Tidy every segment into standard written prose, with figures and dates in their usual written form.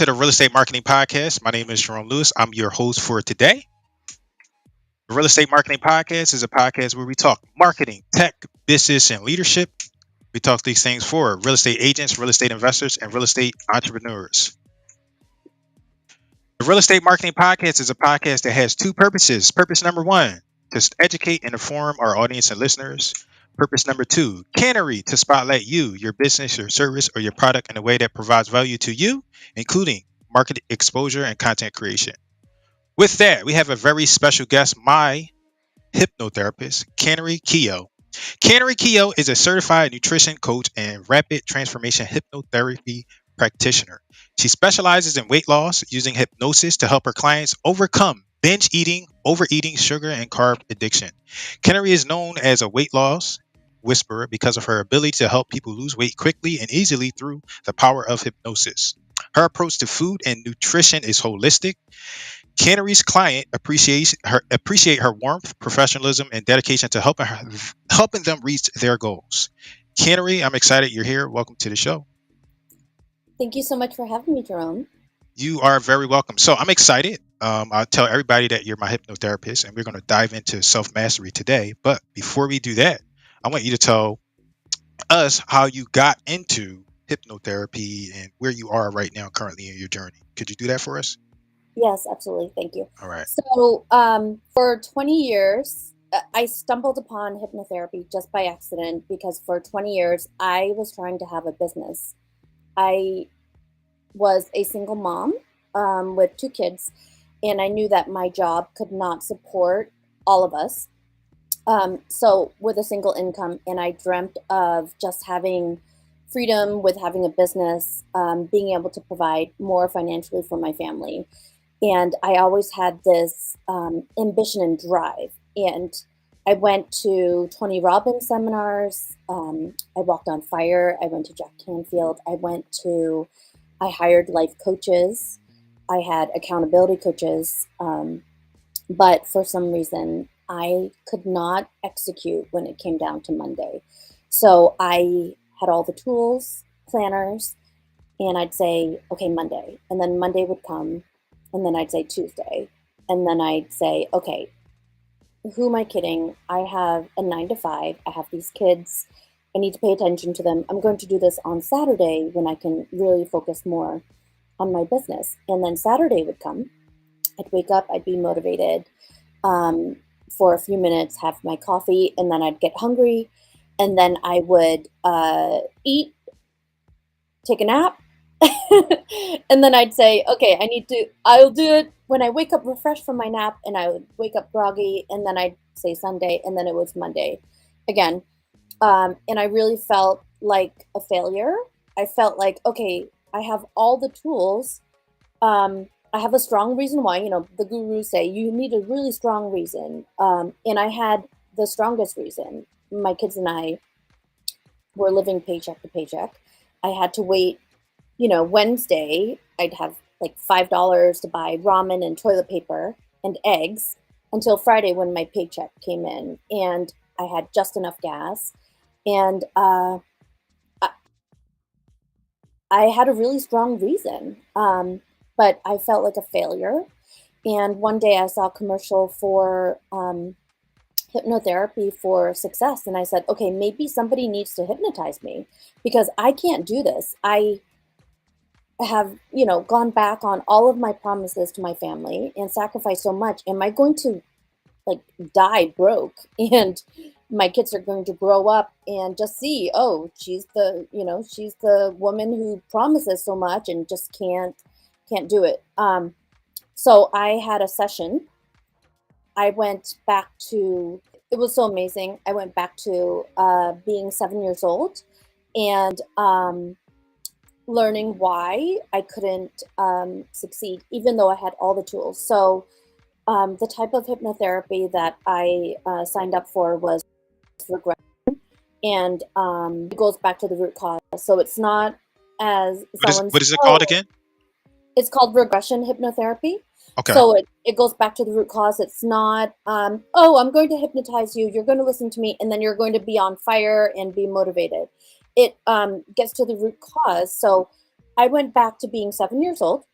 to the Real Estate Marketing Podcast. My name is Jerome Lewis. I'm your host for today. The Real Estate Marketing Podcast is a podcast where we talk marketing, tech, business, and leadership. We talk these things for real estate agents, real estate investors, and real estate entrepreneurs. The Real Estate Marketing Podcast is a podcast that has two purposes. Purpose number one, to educate and inform our audience and listeners. Purpose number two, Kannary, to spotlight you, your business, your service, or your product in a way that provides value to you, including market exposure and content creation. With that, we have a very special guest, my hypnotherapist, Kannary Keo. Kannary Keo is a certified nutrition coach and rapid transformation hypnotherapy practitioner. She specializes in weight loss using hypnosis to help her clients overcome binge eating, overeating, sugar, and carb addiction. Kannary is known as a weight loss whisperer because of her ability to help people lose weight quickly and easily through the power of hypnosis. Her approach to food and nutrition is holistic. Kannary's client appreciate her warmth, professionalism, and dedication to helping them reach their goals. Kannary, I'm excited you're here. Welcome to the show. Thank you so much for having me, Jerome. You are very welcome. So I'm excited. I'll tell everybody that you're my hypnotherapist, and we're going to dive into self-mastery today. But before we do that, I want you to tell us how you got into hypnotherapy and where you are right now currently in your journey. Could you do that for us? Yes, absolutely. Thank you. All right. So for 20 years, I stumbled upon hypnotherapy just by accident because for 20 years, I was trying to have a business. I was a single mom with two kids, and I knew that my job could not support all of us. So with a single income, and I dreamt of just having freedom with having a business, being able to provide more financially for my family. And I always had this ambition and drive. And I went to Tony Robbins seminars. I walked on fire. I went to Jack Canfield. I hired life coaches. I had accountability coaches. But for some reason, I could not execute when it came down to Monday. So I had all the tools, planners, and I'd say, okay, Monday. And then Monday would come, and then I'd say Tuesday. And then I'd say, okay, who am I kidding? I have a 9 to 5. I have these kids. I need to pay attention to them. I'm going to do this on Saturday when I can really focus more on my business. And then Saturday would come. I'd wake up, I'd be motivated for a few minutes, have my coffee, and then I'd get hungry. And then I would eat, take a nap, and then I'd say, okay, I'll do it when I wake up refreshed from my nap, and I would wake up groggy, and then I'd say Sunday, and then it was Monday again. And I really felt like a failure. I felt like, okay, I have all the tools. I have a strong reason why, the gurus say you need a really strong reason. And I had the strongest reason. My kids and I were living paycheck to paycheck. I had to wait, Wednesday, I'd have like $5 to buy ramen and toilet paper and eggs until Friday when my paycheck came in. And I had just enough gas. And I had a really strong reason. But I felt like a failure. And one day I saw a commercial for hypnotherapy for success. And I said, okay, maybe somebody needs to hypnotize me because I can't do this. I have, gone back on all of my promises to my family and sacrificed so much. Am I going to die broke? And my kids are going to grow up and just see, oh, she's the woman who promises so much and just can't do it. So I had a session. I went back to, it was so amazing. I went back to being 7 years old and learning why I couldn't succeed, even though I had all the tools. So the type of hypnotherapy that I signed up for was regression. And it goes back to the root cause. So it's not as What is it called again? It's called regression hypnotherapy. Okay. So it goes back to the root cause. It's not, I'm going to hypnotize you. You're going to listen to me, and then you're going to be on fire and be motivated. It gets to the root cause. So I went back to being 7 years old,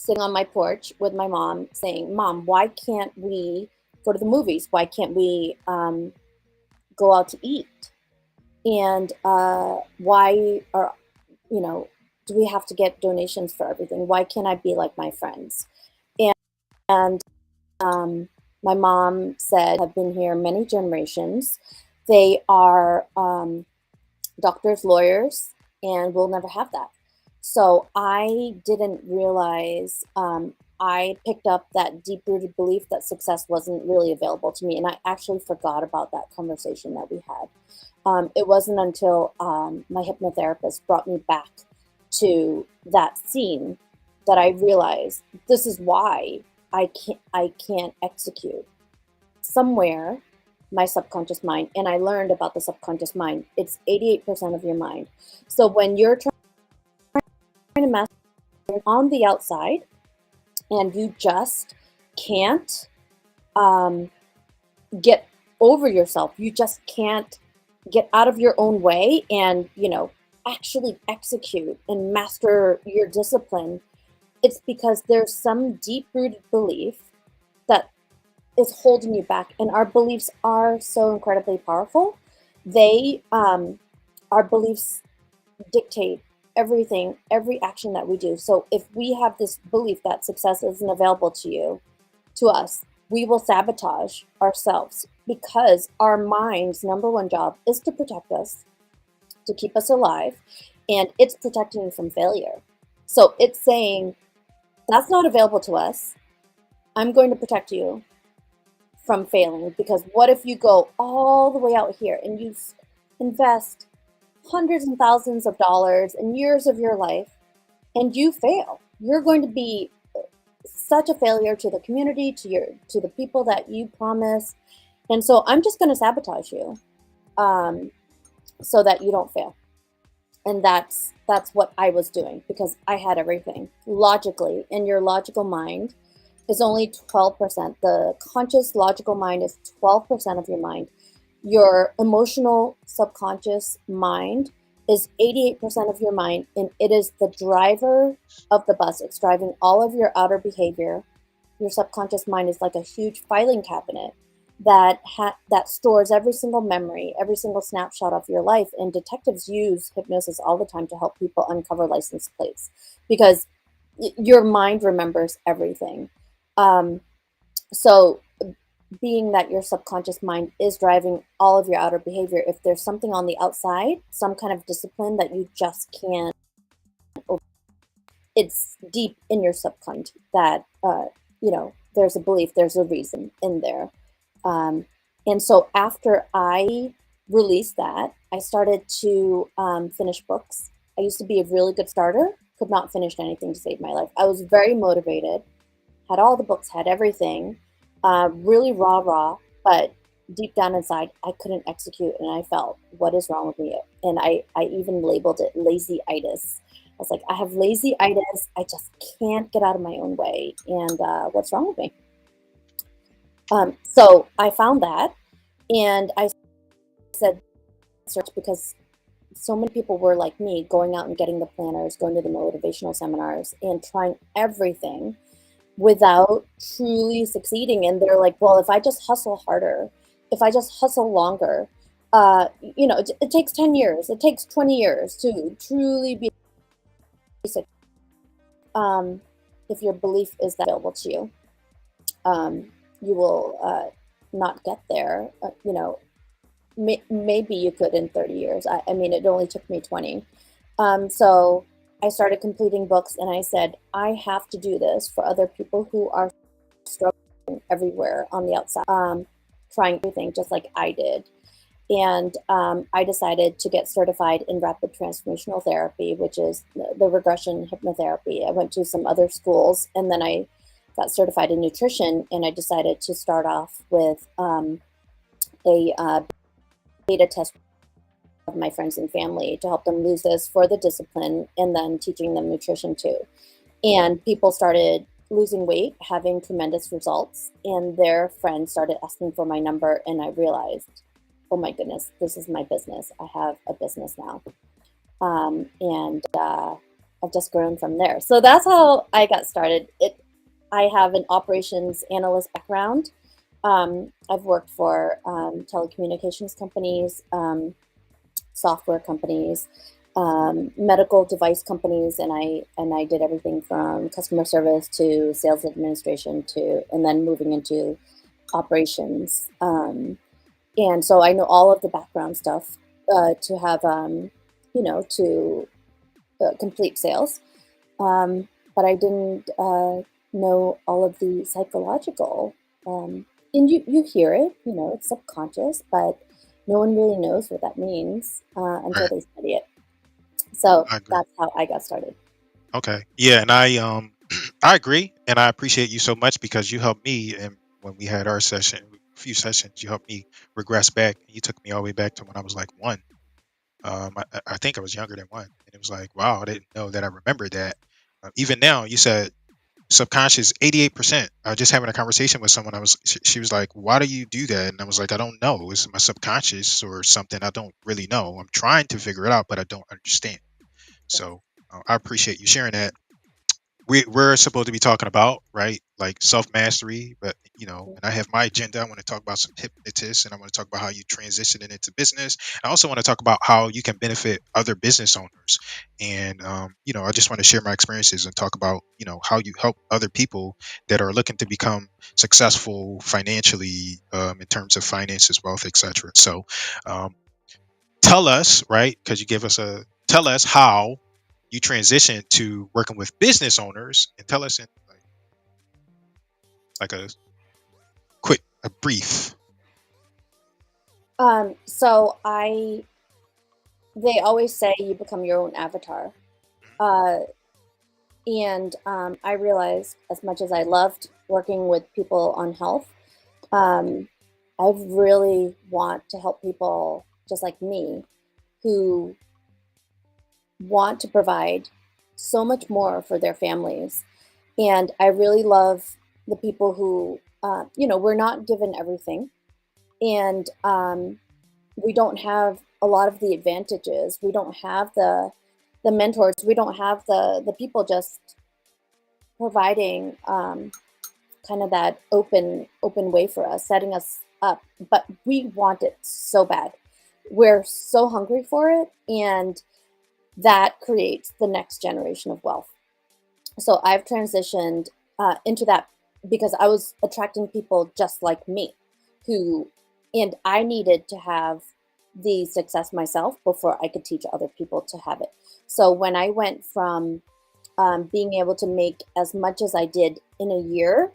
sitting on my porch with my mom saying, Mom, why can't we go to the movies? Why can't we go out to eat? And why are, you know, do we have to get donations for everything? Why can't I be like my friends? And my mom said, have been here many generations. They are doctors, lawyers, and we'll never have that. So I didn't realize, I picked up that deep rooted belief that success wasn't really available to me. And I actually forgot about that conversation that we had. It wasn't until my hypnotherapist brought me back to that scene that I realized this is why I can't execute. Somewhere my subconscious mind, and I learned about the subconscious mind, it's 88% of your mind. So when you're trying to master on the outside and you just can't get over yourself, you just can't get out of your own way and, actually execute and master your discipline, it's because there's some deep rooted belief that is holding you back. And our beliefs are so incredibly powerful. Our beliefs dictate everything, every action that we do. So if we have this belief that success isn't available to us, we will sabotage ourselves because our mind's number one job is to protect us, to keep us alive, and it's protecting you from failure. So it's saying, that's not available to us. I'm going to protect you from failing, because what if you go all the way out here and you invest hundreds and thousands of dollars and years of your life and you fail? You're going to be such a failure to the community, to the people that you promised. And so I'm just going to sabotage you so that you don't fail. And that's what I was doing, because I had everything logically, and your logical mind is only 12%. The conscious logical mind is 12% of your mind. Your emotional subconscious mind is 88% of your mind, and it is the driver of the bus. It's driving all of your outer behavior. Your subconscious mind is like a huge filing cabinet that stores every single memory, every single snapshot of your life. And detectives use hypnosis all the time to help people uncover license plates, because your mind remembers everything. So being that your subconscious mind is driving all of your outer behavior, if there's something on the outside, some kind of discipline that you just can't, it's deep in your subconscious that, there's a belief, there's a reason in there. And so after I released that, I started to finish books. I used to be a really good starter, could not finish anything to save my life. I was very motivated, had all the books, had everything, really raw, but deep down inside, I couldn't execute, and I felt, what is wrong with me? And I even labeled it lazy-itis. I was like, I have lazy-itis. I just can't get out of my own way. And what's wrong with me? So I found that, and I said, search, because so many people were like me, going out and getting the planners, going to the motivational seminars, and trying everything without truly succeeding. And they're like, well, if I just hustle harder, if I just hustle longer, it takes 10 years, it takes 20 years to truly be successful. If your belief is that available to you, you will not get there. Maybe you could in 30 years. I mean, it only took me 20. So I started completing books, and I said, I have to do this for other people who are struggling everywhere on the outside, trying everything just like I did. And I decided to get certified in rapid transformational therapy, which is the regression hypnotherapy. I went to some other schools, and then I got certified in nutrition, and I decided to start off with a beta test of my friends and family to help them lose this for the discipline, and then teaching them nutrition too. And people started losing weight, having tremendous results, and their friends started asking for my number, and I realized, oh my goodness, this is my business. I have a business now. I've just grown from there. So that's how I got started. I have an operations analyst background. I've worked for telecommunications companies, software companies, medical device companies, and I did everything from customer service to sales administration and then moving into operations. And so I know all of the background stuff to have, to complete sales. But I didn't know all of the psychological. And you hear it, it's subconscious, but no one really knows what that means until Right. they study it. So I agree. that's how I got started. Okay. Yeah, and I agree, and I appreciate you so much because you helped me, and when we had our session, a few sessions, you helped me regress back. You took me all the way back to when I was like one. I think I was younger than one, and it was like, wow, I didn't know that I remembered that. Even now, you said subconscious 88%. I was just having a conversation with someone. She was like, why do you do that? And I was like, I don't know. It's my subconscious or something. I don't really know. I'm trying to figure it out, but I don't understand. So I appreciate you sharing that. We're supposed to be talking about, right, like self mastery, but and I have my agenda. I want to talk about some hypnotists, and I want to talk about how you transition it into business. I also want to talk about how you can benefit other business owners, and I just want to share my experiences and talk about how you help other people that are looking to become successful financially, in terms of finances, wealth, etc. So um, tell us, right, because you give us a tell us how you transition to working with business owners, and tell us in like a brief. So they always say you become your own avatar. Uh, and I realized as much as I loved working with people on health, um, I really want to help people just like me who want to provide so much more for their families. And I really love the people who, we're not given everything. And we don't have a lot of the advantages. We don't have the mentors. We don't have the people just providing kind of that open way for us, setting us up. But we want it so bad. We're so hungry for it, and that creates the next generation of wealth. So I've transitioned into that because I was attracting people just like me, who, and I needed to have the success myself before I could teach other people to have it. So when I went from being able to make as much as I did in a year,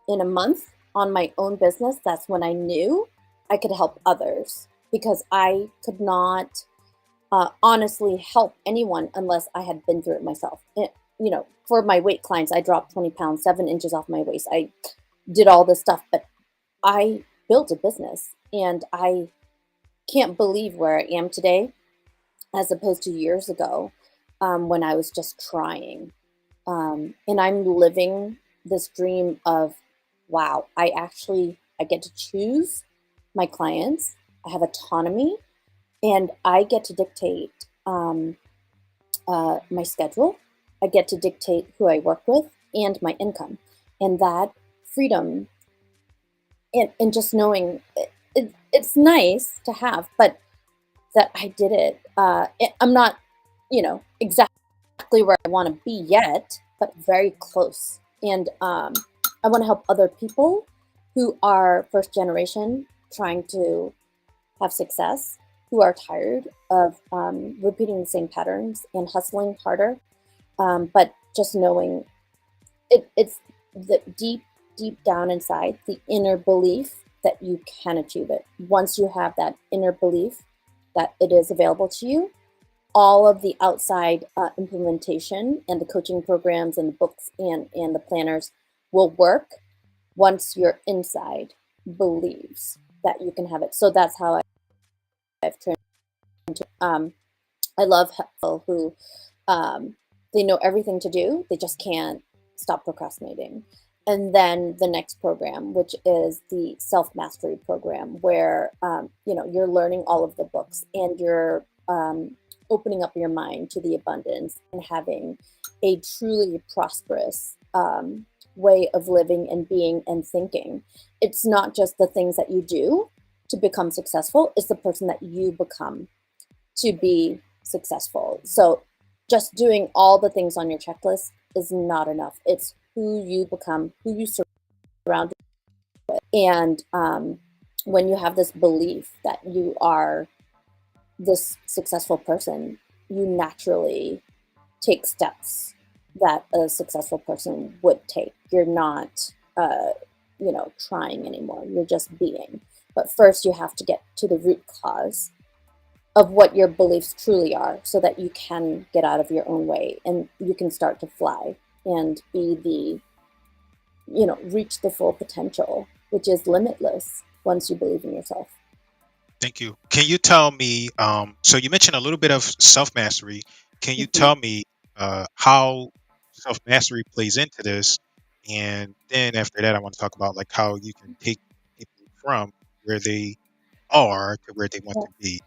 in a month on my own business, that's when I knew I could help others because I could not honestly help anyone unless I had been through it myself. For my weight clients, I dropped 20 pounds, 7 inches off my waist. I did all this stuff, but I built a business and I can't believe where I am today as opposed to years ago when I was just trying. And I'm living this dream of, wow, I get to choose my clients. I have autonomy and I get to dictate my schedule. I get to dictate who I work with and my income. And that freedom and just knowing it's nice to have, but that I did it. I'm not, exactly where I want to be yet, but very close. And I want to help other people who are first generation trying to have success, who are tired of repeating the same patterns and hustling harder. But just knowing it's the deep down inside, the inner belief that you can achieve it. Once you have that inner belief that it is available to you, all of the outside implementation and the coaching programs and the books and the planners will work once your inside believes that you can have it. So that's how I've trained. I love people who they know everything to do, they just can't stop procrastinating. And then the next program, which is the self mastery program, where you're learning all of the books and you're opening up your mind to the abundance and having a truly prosperous way of living and being and thinking. It's not just the things that you do to become successful, it's the person that you become to be successful. So just doing all the things on your checklist is not enough. It's who you become, who you surround with. And when you have this belief that you are this successful person, you naturally take steps that a successful person would take. You're not, trying anymore. You're just being. But first, you have to get to the root cause of what your beliefs truly are so that you can get out of your own way and you can start to fly and be reach the full potential, which is limitless once you believe in yourself. Thank you. Can you tell me, so you mentioned a little bit of self-mastery. Can you Mhm. tell me how self-mastery plays into this? And then after that, I want to talk about like how you can take people from where they are to where they want Yeah. to be,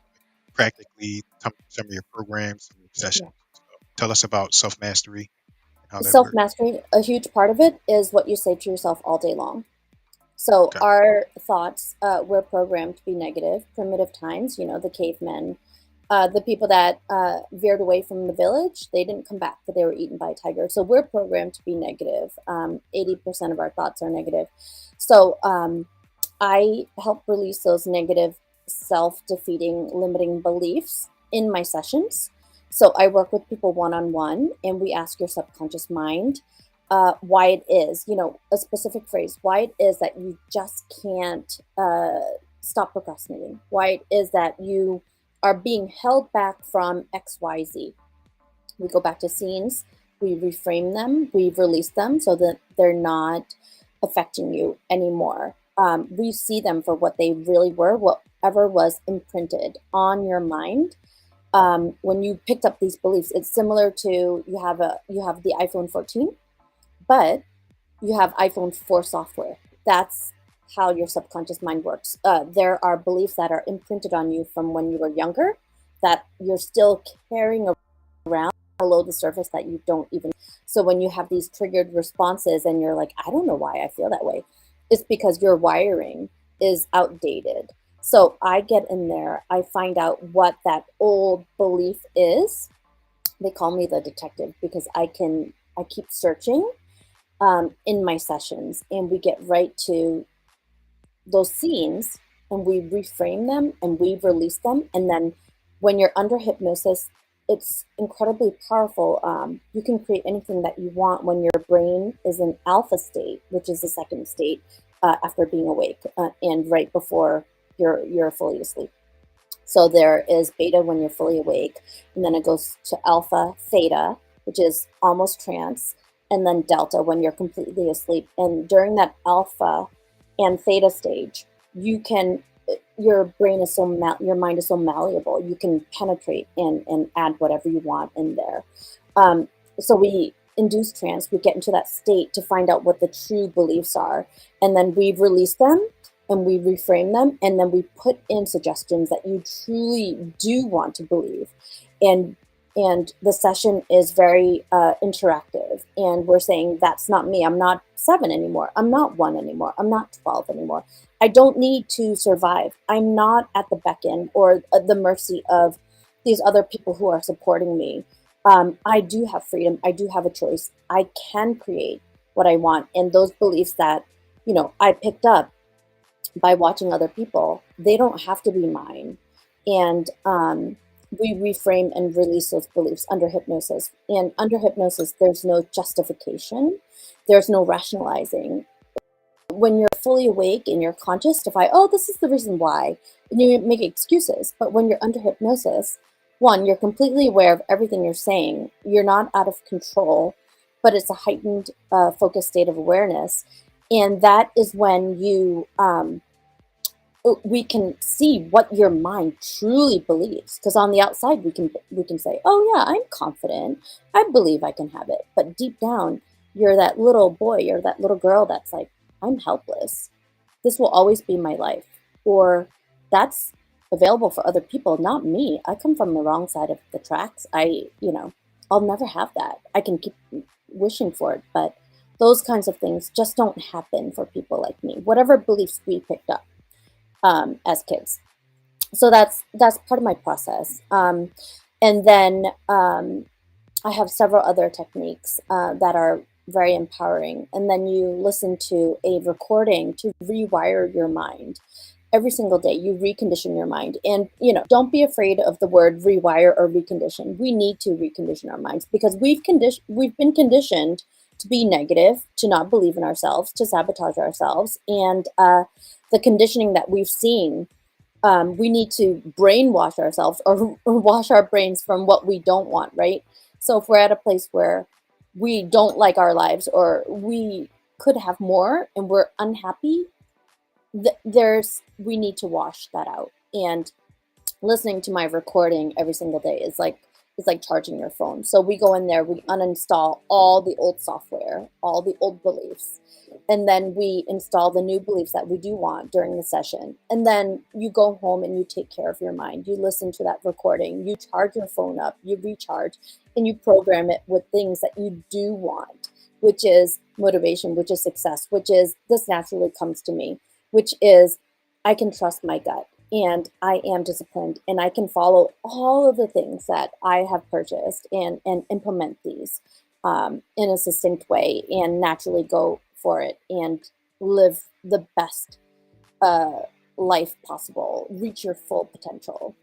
practically some of your programs, some of your Yeah. sessions. So tell us about self-mastery and how that Self works. mastery, a huge part of it is what you say to yourself all day long. So Okay. our thoughts were programmed to be negative. Primitive times, the cavemen, the people that veered away from the village, they didn't come back, but they were eaten by a tiger. So we're programmed to be negative. 80% of our thoughts are negative. So I help release those negative, self-defeating, limiting beliefs in my sessions. So I work with people one on one, and we ask your subconscious mind why it is, a specific phrase, why it is that you just can't stop procrastinating, why it is that you are being held back from XYZ. We go back to scenes, we reframe them, we release them so that they're not affecting you anymore. We see them for what they really were, whatever was imprinted on your mind. When you picked up these beliefs, it's similar to you have the iPhone 14, but you have iPhone 4 software. That's how your subconscious mind works. There are beliefs that are imprinted on you from when you were younger that you're still carrying around below the surface that you don't even. So when you have these triggered responses and you're like, I don't know why I feel that way, it's because your wiring is outdated. So I get in there, I find out what that old belief is. They call me the detective because I keep searching in my sessions, and we get right to those scenes and we reframe them and we release them. And then when you're under hypnosis, it's incredibly powerful. You can create anything that you want when your brain is in alpha state, which is the second state after being awake and right before you're fully asleep. So there is beta when you're fully awake, and then it goes to alpha, theta, which is almost trance, and then delta when you're completely asleep. And during that alpha and theta stage, you can your brain is your mind is so malleable. You can penetrate and add whatever you want in there. Um, so we induce trance. We get into that state to find out what the true beliefs are, and then we release them and we reframe them, and then we put in suggestions that you truly do want to believe. And and the session is very interactive, and we're saying that's not me. I'm not 7 anymore, I'm not 1 anymore, I'm not 12 anymore. I don't need to survive. I'm not at the beck end or the mercy of these other people who are supporting me. I do have freedom, I do have a choice, I can create what I want. And those beliefs that I picked up by watching other people, they don't have to be mine. And we reframe and release those beliefs under hypnosis. And under hypnosis, there's no justification, there's no rationalizing. When you're fully awake and you're conscious, justify, oh, this is the reason why, and you make excuses. But when you're under hypnosis, one, you're completely aware of everything you're saying. You're not out of control, but it's a heightened, focused state of awareness. And that is when we can see what your mind truly believes, because on the outside we can say, oh yeah, I'm confident, I believe I can have it, but deep down you're that little boy or that little girl that's like, I'm helpless, this will always be my life, or that's available for other people, not me. I come from the wrong side of the tracks. I'll never have that. I can keep wishing for it, but those kinds of things just don't happen for people like me, whatever beliefs we picked up as kids. So that's part of my process. And then I have several other techniques that are very empowering. And then you listen to a recording to rewire your mind. Every single day, you recondition your mind. And, don't be afraid of the word rewire or recondition. We need to recondition our minds because we've been conditioned to be negative, to not believe in ourselves, to sabotage ourselves. And the conditioning that we've seen, we need to brainwash ourselves or wash our brains from what we don't want, right? So if we're at a place where we don't like our lives or we could have more and we're unhappy, we need to wash that out. And listening to my recording every single day is like charging your phone. So we go in there, we uninstall all the old software, all the old beliefs, and then we install the new beliefs that we do want during the session. And then you go home and you take care of your mind. You listen to that recording, you charge your phone up, you recharge, and you program it with things that you do want, which is motivation, which is success, which is this naturally comes to me, which is I can trust my gut and I am disciplined and I can follow all of the things that I have purchased and implement these in a succinct way and naturally go for it and live the best life possible, reach your full potential,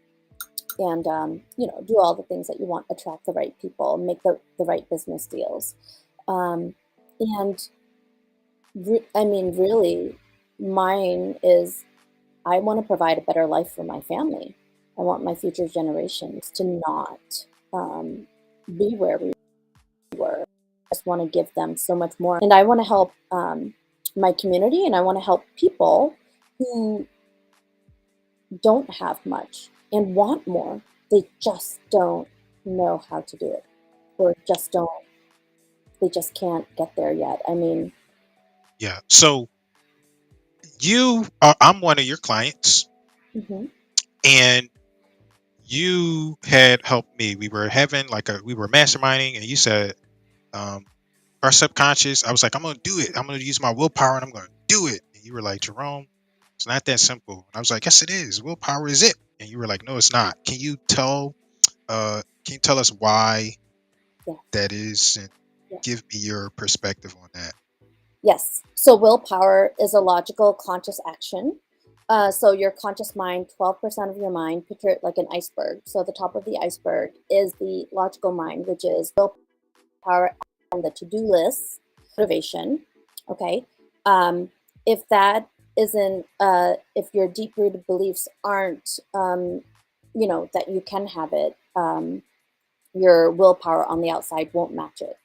and do all the things that you want, attract the right people, make the right business deals. And really, mine is I want to provide a better life for my family. I want my future generations to not be where we were. I just want to give them so much more. And I want to help my community and I want to help people who don't have much and want more. They just don't know how to do it or they just can't get there yet. Yeah. So I'm one of your clients, Mm-hmm. and you had helped me. We were having we were masterminding, and you said, our subconscious. I was like, I'm gonna do it. I'm gonna use my willpower, and I'm gonna do it. And you were like, Jerome, it's not that simple. And I was like, yes, it is. Willpower is it. And you were like, no, it's not. Can you tell us why Yeah. that is, and Yeah. give me your perspective on that? Yes. So willpower is a logical, conscious action. So your conscious mind, 12% of your mind, picture it like an iceberg. So the top of the iceberg is the logical mind, which is willpower and the to-do list, motivation. Okay. If that isn't, if your deep-rooted beliefs aren't, that you can have it, your willpower on the outside won't match it.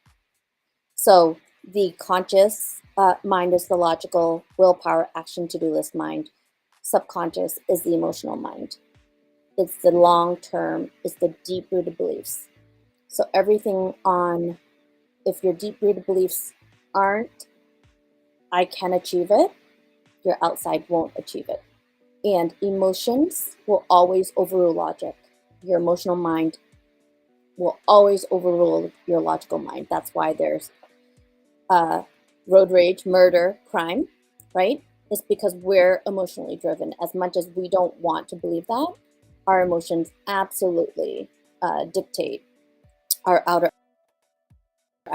So the conscious mind is the logical, willpower, action, to-do list mind. Subconscious is the emotional mind. It's the long-term, it's the deep-rooted beliefs. So everything on, if your deep-rooted beliefs aren't, I can achieve it, your outside won't achieve it. And emotions will always overrule logic. Your emotional mind will always overrule your logical mind. That's why there's road rage, murder, crime, right? It's because we're emotionally driven. As much as we don't want to believe that, our emotions absolutely dictate our outer.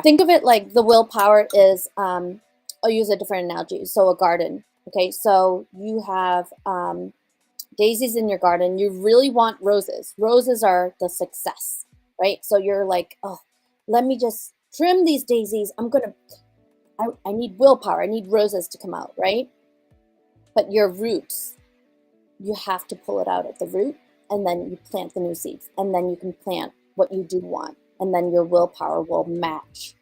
Think of it like the willpower is, I'll use a different analogy. So a garden, okay? So you have daisies in your garden. You really want roses. Roses are the success, right? So you're like, oh, let me just trim these daisies. I need willpower. I need roses to come out, right? But your roots, you have to pull it out at the root, and then you plant the new seeds, and then you can plant what you do want, and then your willpower will match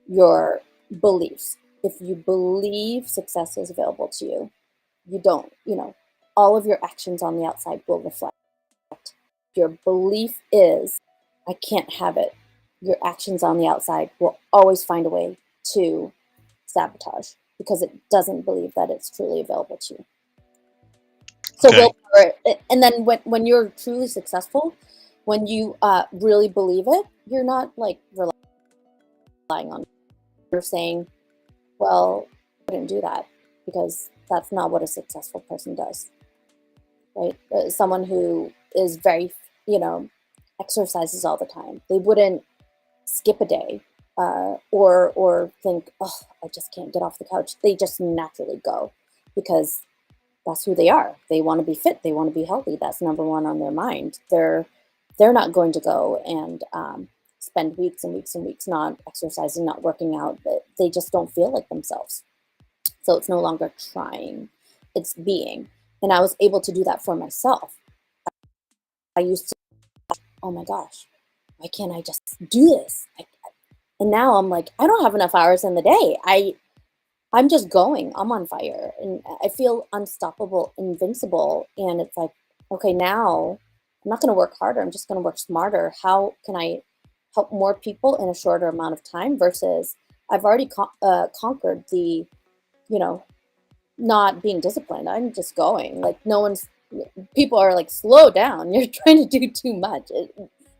your beliefs. If you believe success is available to you, you don't, all of your actions on the outside will reflect. Your belief is, I can't have it. Your actions on the outside will always find a way to sabotage because it doesn't believe that it's truly available to you. So Okay. willpower, and then when you're truly successful, when you really believe it, you're not like relying on. You're saying, well, I wouldn't do that because that's not what a successful person does, right? Someone who is very, you know, exercises all the time, they wouldn't skip a day or think, oh, I just can't get off the couch. They just naturally go because that's who they are. They want to be fit. They want to be healthy. That's number one on their mind. They're not going to go and spend weeks and weeks and weeks not exercising, not working out. They just don't feel like themselves. So it's no longer trying, it's being. And I was able to do that for myself. I used to, oh my gosh, why can't I just do this? And now I'm like, I don't have enough hours in the day. I'm just going. I'm on fire, and I feel unstoppable, invincible. And it's like, okay, now I'm not going to work harder. I'm just going to work smarter. How can I help more people in a shorter amount of time? Versus I've already conquered the, you know, not being disciplined. I'm just going. Like no one's. People are like, slow down. You're trying to do too much.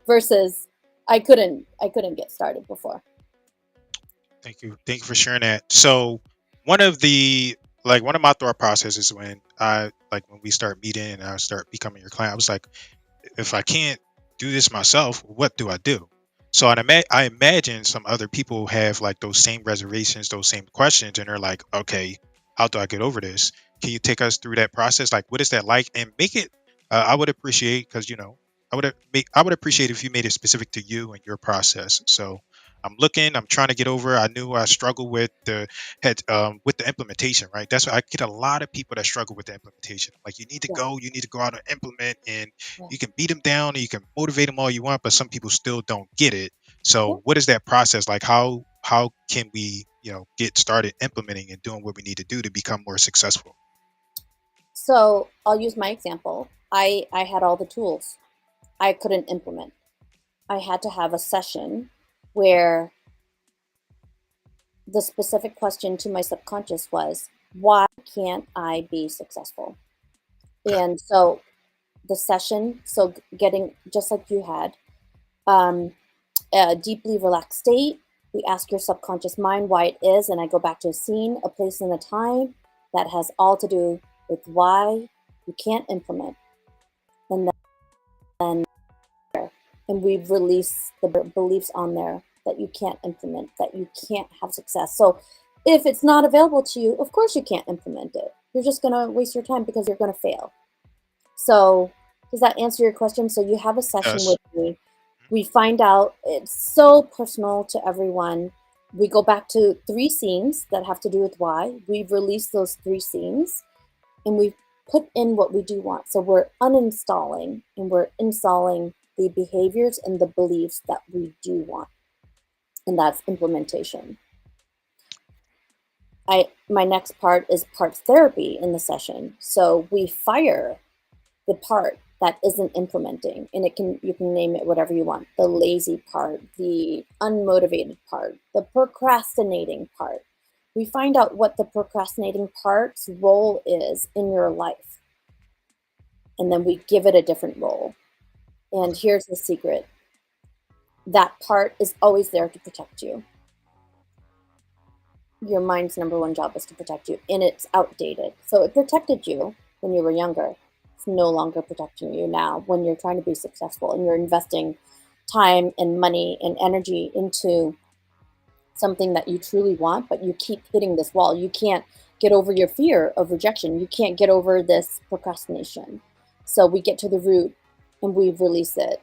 Versus I couldn't. I couldn't get started before. Thank you. Thank you for sharing that. So one of the one of my thought processes when we start meeting and I start becoming your client, I was like, if I can't do this myself, what do I do? So I imagine some other people have like those same reservations, those same questions, and they're like, okay, how do I get over this? Can you take us through that process? Like, what is that like? And make it. I would appreciate because I would appreciate if you made it specific to you and your process. So I'm trying to get over. I knew I struggled with the implementation, right? That's why I get a lot of people that struggle with the implementation. Like Yeah. you need to go out and implement, and Yeah. you can beat them down and you can motivate them all you want, but some people still don't get it. Yeah. So what is that process like? How can we, get started implementing and doing what we need to do to become more successful? So I'll use my example. I had all the tools. I couldn't implement. I had to have a session where the specific question to my subconscious was, why can't I be successful? Okay. And so the session, so getting just like you had, um, a deeply relaxed state, you ask your subconscious mind why it is, and I go back to a scene, a place, and a time that has all to do with why you can't implement. And then and we've released the beliefs on there that you can't implement, that you can't have success. So if it's not available to you, of course you can't implement it. You're just going to waste your time because you're going to fail. So does that answer your question? So you have a session Yes. with me. We find out it's so personal to everyone. We go back to 3 scenes that have to do with why. We've released those 3 scenes and we've put in what we do want. So we're uninstalling and we're installing the behaviors and the beliefs that we do want. And that's implementation. My next part is part therapy in the session. So we fire the part that isn't implementing, and you can name it whatever you want: the lazy part, the unmotivated part, the procrastinating part. We find out what the procrastinating part's role is in your life, and then we give it a different role. And here's the secret: that part is always there to protect you. Your mind's number one job is to protect you, and it's outdated. So it protected you when you were younger. It's no longer protecting you now when you're trying to be successful and you're investing time and money and energy into something that you truly want, but you keep hitting this wall. You can't get over your fear of rejection. You can't get over this procrastination. So we get to the root and we release it.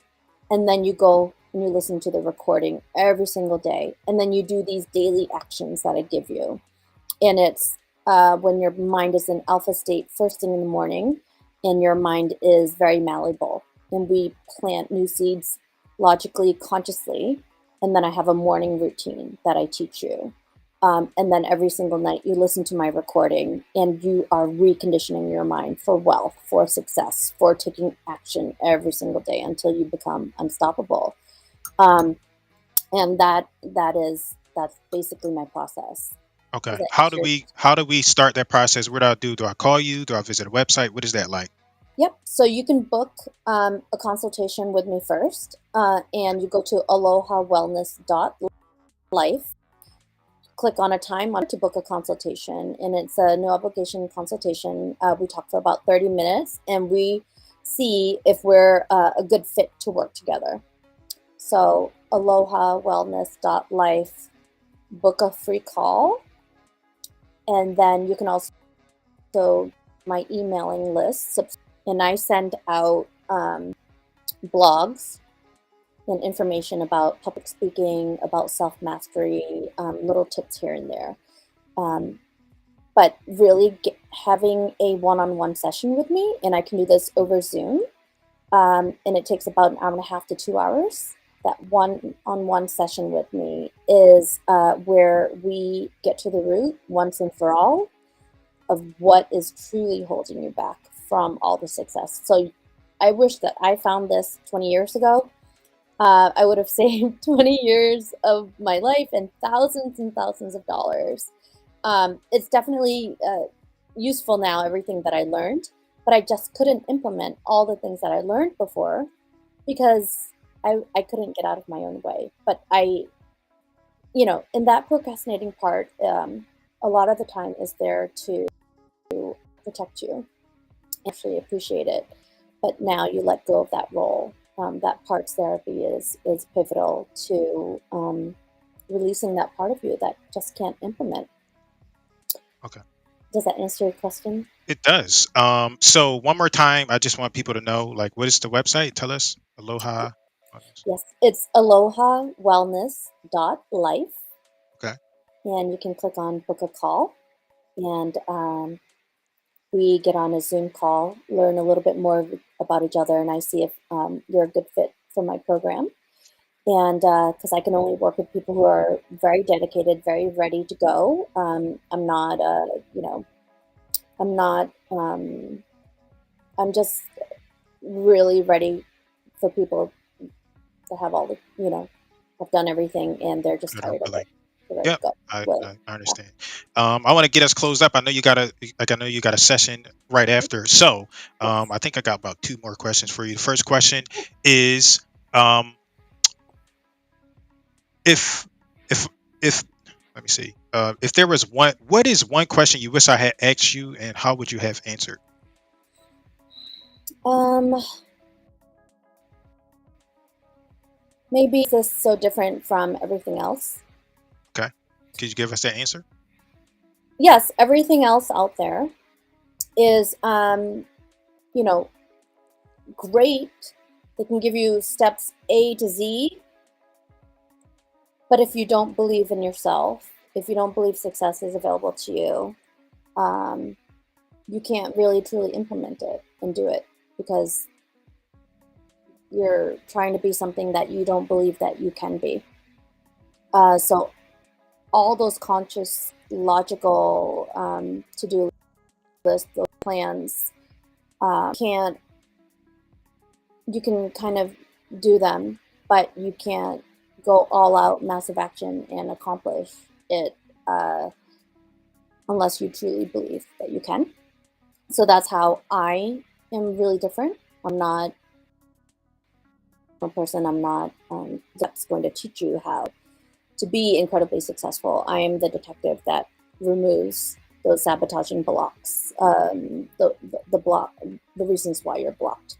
And then you go and you listen to the recording every single day. And then you do these daily actions that I give you. And it's when your mind is in alpha state first thing in the morning and your mind is very malleable. And we plant new seeds logically, consciously. And then I have a morning routine that I teach you. And then every single night you listen to my recording and you are reconditioning your mind for wealth, for success, for taking action every single day until you become unstoppable. Um, and that's basically my process. Does Okay. that How do answer? we how do we start that process? What do I do? Do I call you? Do I visit a website? What is that like? Yep. So you can book a consultation with me first, and you go to alohawellness.life. Click on a time to book a consultation, and it's a no obligation consultation. We talk for about 30 minutes, and we see if we're a good fit to work together. So alohawellness.life, book a free call, and then you can also my emailing list, and I send out blogs and information about public speaking, about self mastery, little tips here and there. Um, but really having a one-on-one session with me, and I can do this over Zoom, and it takes about an hour and a half to 2 hours. That one-on-one session with me is where we get to the root once and for all of what is truly holding you back from all the success. So I wish that I found this 20 years ago. I would have saved 20 years of my life and thousands of dollars. It's definitely useful now, everything that I learned, but I just couldn't implement all the things that I learned before because I couldn't get out of my own way. But in that procrastinating part, a lot of the time is there to protect you, actually appreciate it. But now you let go of that role. That parts therapy is pivotal to releasing that part of you that just can't implement. Okay. Does that answer your question? It does. So one more time, I just want people to know, like, what is the website? Tell us. Aloha. Yes, it's alohawellness.life, Okay. and you can click on book a call, and we get on a Zoom call, learn a little bit more about each other, and I see if you're a good fit for my program. And because I can only work with people who are very dedicated, very ready to go. I'm not, I'm not, I'm just really ready for people to have all the, have done everything and they're just That are tired of it. willing. They're ready to Yep. go. I, Willing. I, I understand. I want to get us closed up. I know you got a like I know you got a session right after. So Yes. I think I got about two more questions for you. The first question is um, if if if let me see. If there was one, what is one question you wish I had asked you, and how would you have answered? Um, maybe is this so different from everything else? Okay. Could you give us that answer? Yes, everything else out there is, you know, great. They can give you steps A to Z, but if you don't believe in yourself, if you don't believe success is available to you, um, you can't really truly implement it and do it because you're trying to be something that you don't believe that you can be. So all those conscious, logical to-do lists, those plans, can't you can kind of do them, but you can't go all out, massive action, and accomplish it uh, unless you truly believe that you can. So that's how I am really different. I'm not a person, I'm not that's going to teach you how to be incredibly successful. I am the detective that removes those sabotaging blocks, the block, the reasons why you're blocked.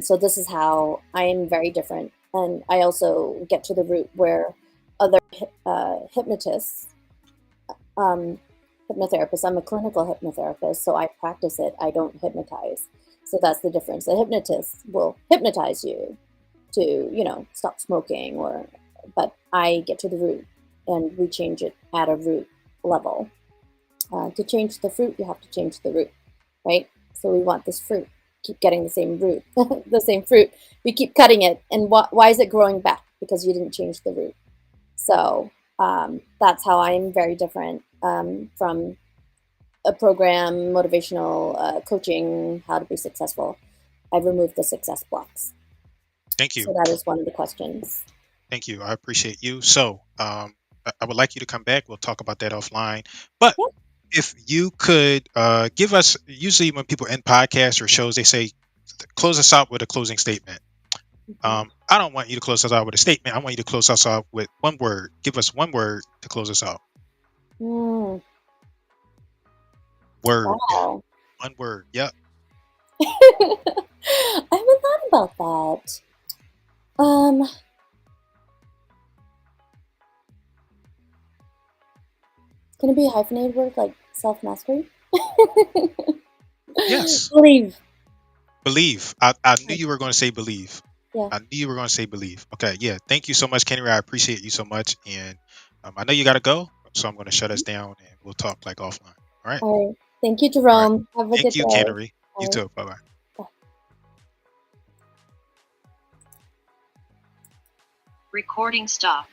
So this is how I am very different, and I also get to the root where other hypnotists, um, hypnotherapists. I'm a clinical hypnotherapist, so I practice it. I don't hypnotize. So that's the difference. The hypnotist will hypnotize you to, stop smoking, but I get to the root, and we change it at a root level. To change the fruit, you have to change the root, right? So we want this fruit, keep getting the same root, the same fruit. We keep cutting it, and why is it growing back? Because you didn't change the root. So that's how I'm very different from a program, motivational coaching, how to be successful. I've removed the success blocks. Thank you. So that is one of the questions. Thank you. I appreciate you. So I would like you to come back. We'll talk about that offline. But Yep. if you could give us, usually when people end podcasts or shows, they say, close us out with a closing statement. I don't want you to close us out with a statement. I want you to close us out with one word. Give us one word to close us out. Mm, Word. wow. One word. Yep. I haven't thought about that. Um, can it be a hyphenated word like self mastery? Yes. Believe. Believe. I knew you were going to say believe. Yeah. I knew you were going to say believe. Okay. Yeah. Thank you so much, Kenny. I appreciate you so much. And I know you got to go. So I'm going to shut us down and we'll talk like offline. All right. All right. Thank you, All right. Jerome. Have a Thank good you, day. Canary. You Bye. too. Bye bye. Bye. Recording stop.